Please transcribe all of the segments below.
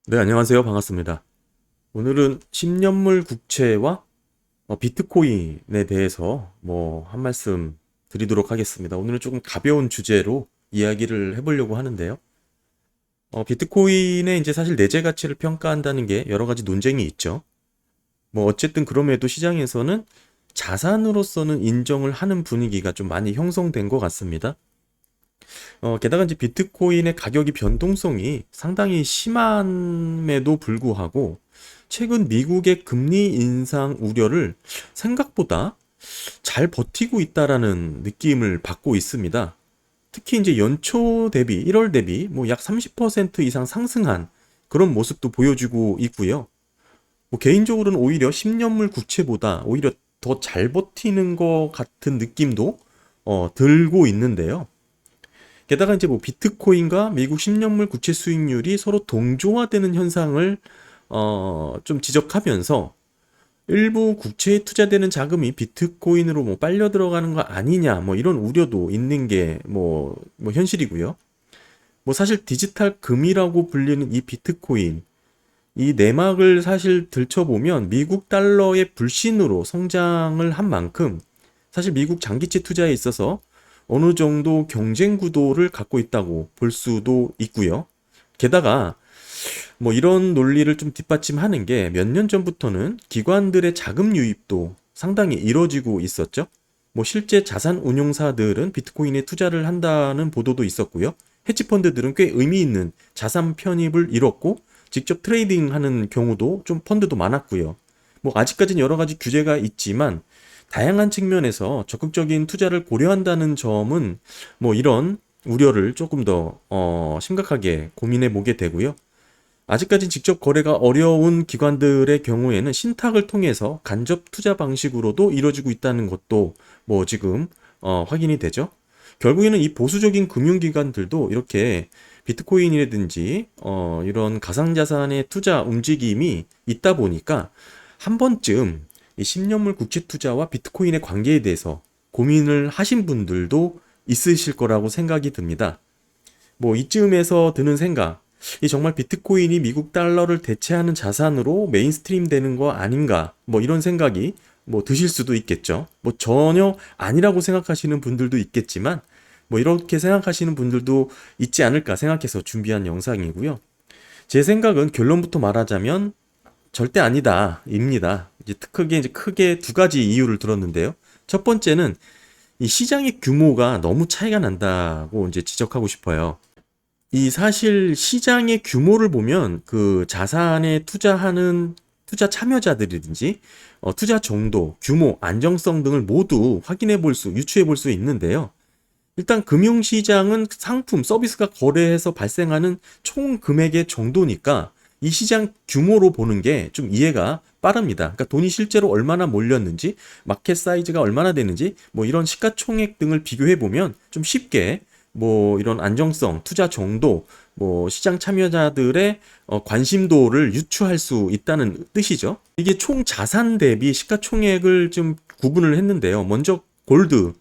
네, 안녕하세요. 반갑습니다. 오늘은 10년물 국채와 비트코인에 대해서 한 말씀 드리도록 하겠습니다. 오늘은 조금 가벼운 주제로 이야기를 해보려고 하는데요. 비트코인의 이제 사실 내재 가치를 평가한다는 게 여러 가지 논쟁이 있죠. 어쨌든 그럼에도 시장에서는 자산으로서는 인정을 하는 분위기가 좀 많이 형성된 것 같습니다. 게다가 이제 비트코인의 가격이 변동성이 상당히 심함에도 불구하고 최근 미국의 금리 인상 우려를 생각보다 잘 버티고 있다라는 느낌을 받고 있습니다. 특히 이제 연초 대비, 1월 대비 약 30% 이상 상승한 그런 모습도 보여주고 있고요. 개인적으로는 오히려 10년물 국채보다 오히려 더 잘 버티는 것 같은 느낌도 들고 있는데요. 게다가 이제 비트코인과 미국 10년물 국채 수익률이 서로 동조화되는 현상을 좀 지적하면서 일부 국채에 투자되는 자금이 비트코인으로 빨려 들어가는 거 아니냐 이런 우려도 있는 게 현실이고요. 사실 디지털 금이라고 불리는 이 비트코인 이 내막을 사실 들춰보면 미국 달러의 불신으로 성장을 한 만큼 사실 미국 장기채 투자에 있어서 어느 정도 경쟁 구도를 갖고 있다고 볼 수도 있고요. 게다가 이런 논리를 좀 뒷받침하는 게 몇 년 전부터는 기관들의 자금 유입도 상당히 이뤄지고 있었죠. 실제 자산 운용사들은 비트코인에 투자를 한다는 보도도 있었고요. 헤지펀드들은 꽤 의미 있는 자산 편입을 이뤘고 직접 트레이딩하는 경우도 좀 펀드도 많았고요. 아직까지는 여러 가지 규제가 있지만 다양한 측면에서 적극적인 투자를 고려한다는 점은 이런 우려를 조금 더 심각하게 고민해 보게 되고요. 아직까지 직접 거래가 어려운 기관들의 경우에는 신탁을 통해서 간접 투자 방식으로도 이루어지고 있다는 것도 지금 확인이 되죠. 결국에는 이 보수적인 금융기관들도 이렇게 비트코인이라든지 이런 가상자산의 투자 움직임이 있다 보니까 한 번쯤 이 10년물 국채 투자와 비트코인의 관계에 대해서 고민을 하신 분들도 있으실 거라고 생각이 듭니다. 이쯤에서 드는 생각, 이 정말 비트코인이 미국 달러를 대체하는 자산으로 메인스트림 되는 거 아닌가, 이런 생각이 드실 수도 있겠죠. 전혀 아니라고 생각하시는 분들도 있겠지만, 이렇게 생각하시는 분들도 있지 않을까 생각해서 준비한 영상이고요. 제 생각은 결론부터 말하자면 절대 아니다, 입니다. 이제 크게 두 가지 이유를 들었는데요. 첫 번째는 이 시장의 규모가 너무 차이가 난다고 이제 지적하고 싶어요. 이 사실 시장의 규모를 보면 그 자산에 투자하는 투자 참여자들이든지 투자 정도, 규모, 안정성 등을 모두 유추해 볼 수 있는데요. 일단 금융시장은 상품, 서비스가 거래해서 발생하는 총 금액의 정도니까 이 시장 규모로 보는 게 좀 이해가 빠릅니다. 그러니까 돈이 실제로 얼마나 몰렸는지, 마켓 사이즈가 얼마나 되는지, 이런 시가총액 등을 비교해 보면 좀 쉽게 이런 안정성, 투자 정도, 시장 참여자들의 관심도를 유추할 수 있다는 뜻이죠. 이게 총 자산 대비 시가총액을 좀 구분을 했는데요. 먼저 골드,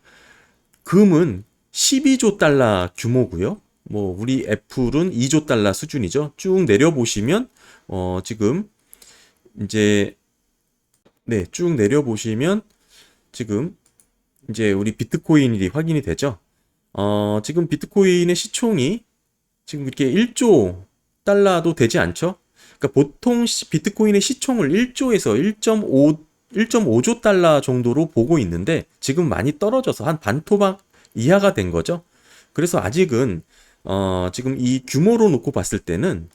금은 12조 달러 규모고요. 우리 애플은 2조 달러 수준이죠. 쭉 내려보시면 지금 이제 네, 쭉 내려보시면 지금 이제 우리 비트코인이 확인이 되죠. 지금 비트코인의 시총이 지금 이렇게 1조 달러도 되지 않죠? 그러니까 보통 비트코인의 시총을 1조에서 1.5조 달러 정도로 보고 있는데 지금 많이 떨어져서 한 반토막 이하가 된 거죠. 그래서 아직은 지금 이 규모로 놓고 봤을 때는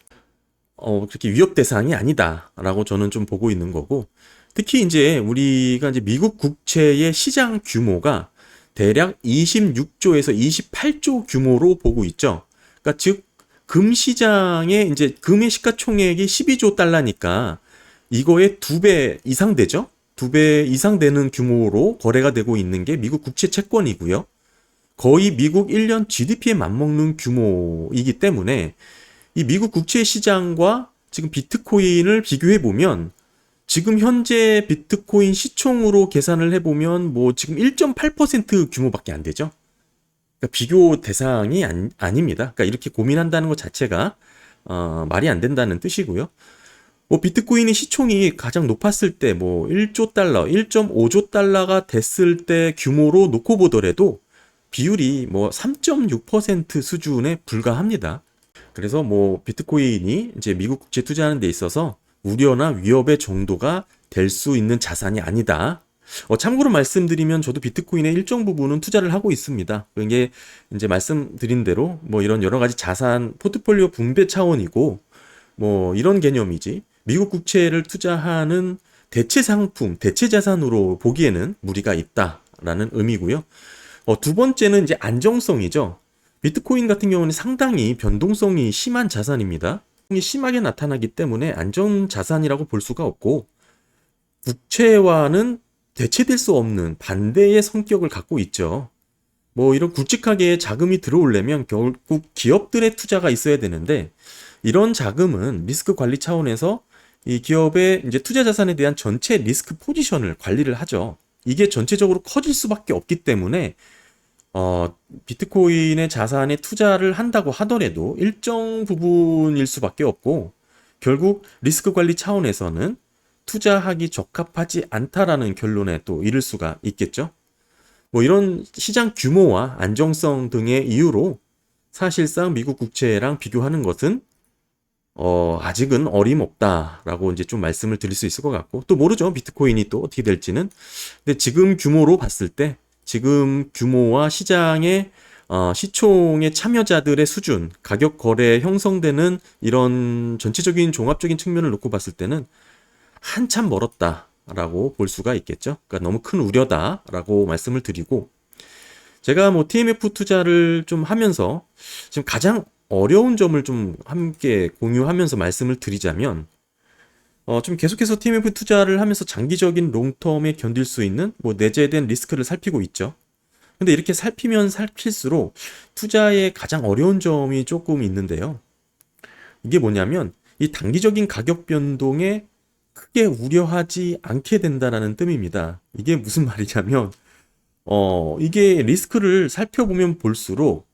그렇게 위협 대상이 아니다라고 저는 좀 보고 있는 거고, 특히 이제 우리가 이제 미국 국채의 시장 규모가 대략 26조에서 28조 규모로 보고 있죠. 그러니까 즉 금 시장에 이제 금의 시가총액이 12조 달러니까 이거의 2배 이상 되죠. 2배 이상 되는 규모로 거래가 되고 있는 게 미국 국채 채권이고요. 거의 미국 1년 GDP에 맞먹는 규모이기 때문에 이 미국 국채 시장과 지금 비트코인을 비교해 보면 지금 현재 비트코인 시총으로 계산을 해보면 지금 1.8% 규모밖에 안 되죠. 그러니까 비교 대상이 아닙니다. 그러니까 이렇게 고민한다는 것 자체가 말이 안 된다는 뜻이고요. 뭐 비트코인의 시총이 가장 높았을 때 뭐 1조 달러, 1.5조 달러가 됐을 때 규모로 놓고 보더라도 비율이 뭐 3.6% 수준에 불과합니다. 그래서 뭐 비트코인이 이제 미국 국채 투자하는 데 있어서 우려나 위협의 정도가 될 수 있는 자산이 아니다. 참고로 말씀드리면 저도 비트코인의 일정 부분은 투자를 하고 있습니다. 이게 이제 말씀드린 대로 뭐 이런 여러 가지 자산 포트폴리오 분배 차원이고 뭐 이런 개념이지 미국 국채를 투자하는 대체 상품, 대체 자산으로 보기에는 무리가 있다라는 의미고요. 두 번째는 이제 안정성이죠. 비트코인 같은 경우는 상당히 변동성이 심한 자산입니다. 심하게 나타나기 때문에 안전 자산이라고 볼 수가 없고 국채와는 대체될 수 없는 반대의 성격을 갖고 있죠. 뭐 이런 굵직하게 자금이 들어오려면 결국 기업들의 투자가 있어야 되는데 이런 자금은 리스크 관리 차원에서 이 기업의 이제 투자 자산에 대한 전체 리스크 포지션을 관리를 하죠. 이게 전체적으로 커질 수밖에 없기 때문에 비트코인의 자산에 투자를 한다고 하더라도 일정 부분일 수밖에 없고 결국 리스크 관리 차원에서는 투자하기 적합하지 않다라는 결론에 또 이를 수가 있겠죠. 뭐 이런 시장 규모와 안정성 등의 이유로 사실상 미국 국채랑 비교하는 것은 아직은 어림없다라고 이제 좀 말씀을 드릴 수 있을 것 같고 또 모르죠. 비트코인이 또 어떻게 될지는. 근데 지금 규모로 봤을 때 지금 규모와 시장의 시총의 참여자들의 수준, 가격 거래에 형성되는 이런 전체적인 종합적인 측면을 놓고 봤을 때는 한참 멀었다라고 볼 수가 있겠죠. 그러니까 너무 큰 우려다라고 말씀을 드리고 제가 뭐 TMF 투자를 좀 하면서 지금 가장 어려운 점을 좀 함께 공유하면서 말씀을 드리자면 좀 계속해서 TMF 투자를 하면서 장기적인 롱텀에 견딜 수 있는 뭐 내재된 리스크를 살피고 있죠. 근데 이렇게 살피면 살필수록 투자에 가장 어려운 점이 조금 있는데요. 이게 뭐냐면 이 단기적인 가격 변동에 크게 우려하지 않게 된다라는 뜻입니다. 이게 무슨 말이냐면 이게 리스크를 살펴보면 볼수록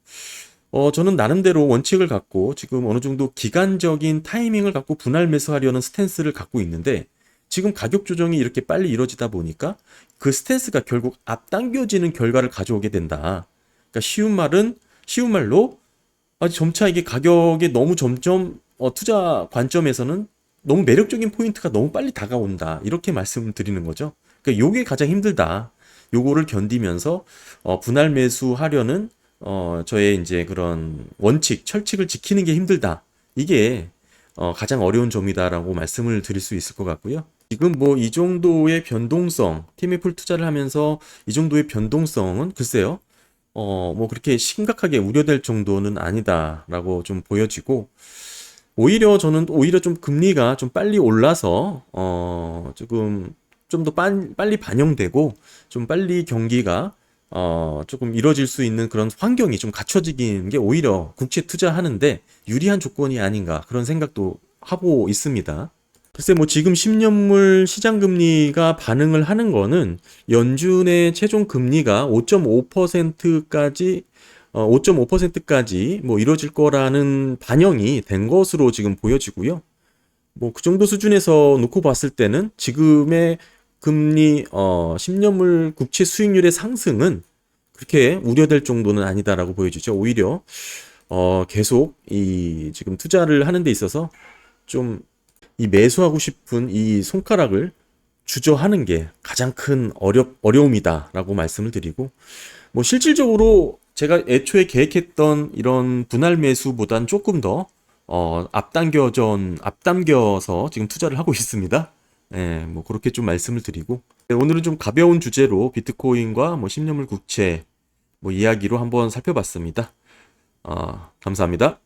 저는 나름대로 원칙을 갖고 지금 어느 정도 기간적인 타이밍을 갖고 분할 매수하려는 스탠스를 갖고 있는데 지금 가격 조정이 이렇게 빨리 이루어지다 보니까 그 스탠스가 결국 앞당겨지는 결과를 가져오게 된다. 그러니까 쉬운 말로 점차 이게 가격에 너무 점점 투자 관점에서는 너무 매력적인 포인트가 너무 빨리 다가온다. 이렇게 말씀을 드리는 거죠. 그러니까 요게 가장 힘들다. 요거를 견디면서 분할 매수하려는 저의 이제 그런 원칙, 철칙을 지키는 게 힘들다. 이게 가장 어려운 점이다라고 말씀을 드릴 수 있을 것 같고요. 지금 뭐 이 정도의 변동성, TMF 투자를 하면서 이 정도의 변동성은 글쎄요. 뭐 그렇게 심각하게 우려될 정도는 아니다라고 좀 보여지고 오히려 저는 좀 금리가 좀 빨리 올라서 조금 좀 더 빨리 반영되고 좀 빨리 경기가 조금 이뤄질 수 있는 그런 환경이 좀 갖춰지는 게 오히려 국채 투자하는데 유리한 조건이 아닌가 그런 생각도 하고 있습니다. 글쎄 뭐 지금 10년물 시장 금리가 반응을 하는 거는 연준의 최종 금리가 5.5%까지 뭐 이뤄질 거라는 반영이 된 것으로 지금 보여지고요. 뭐 그 정도 수준에서 놓고 봤을 때는 지금의 금리 10년물 국채 수익률의 상승은 그렇게 우려될 정도는 아니다라고 보여지죠. 오히려 계속 이 지금 투자를 하는 데 있어서 좀 이 매수하고 싶은 이 손가락을 주저하는 게 가장 큰 어려움이다라고 말씀을 드리고 뭐 실질적으로 제가 애초에 계획했던 이런 분할 매수보단 조금 더 앞당겨서 지금 투자를 하고 있습니다. 예, 뭐 그렇게 좀 말씀을 드리고 오늘은 좀 가벼운 주제로 비트코인과 뭐 10년물 국채 뭐 이야기로 한번 살펴봤습니다. 감사합니다.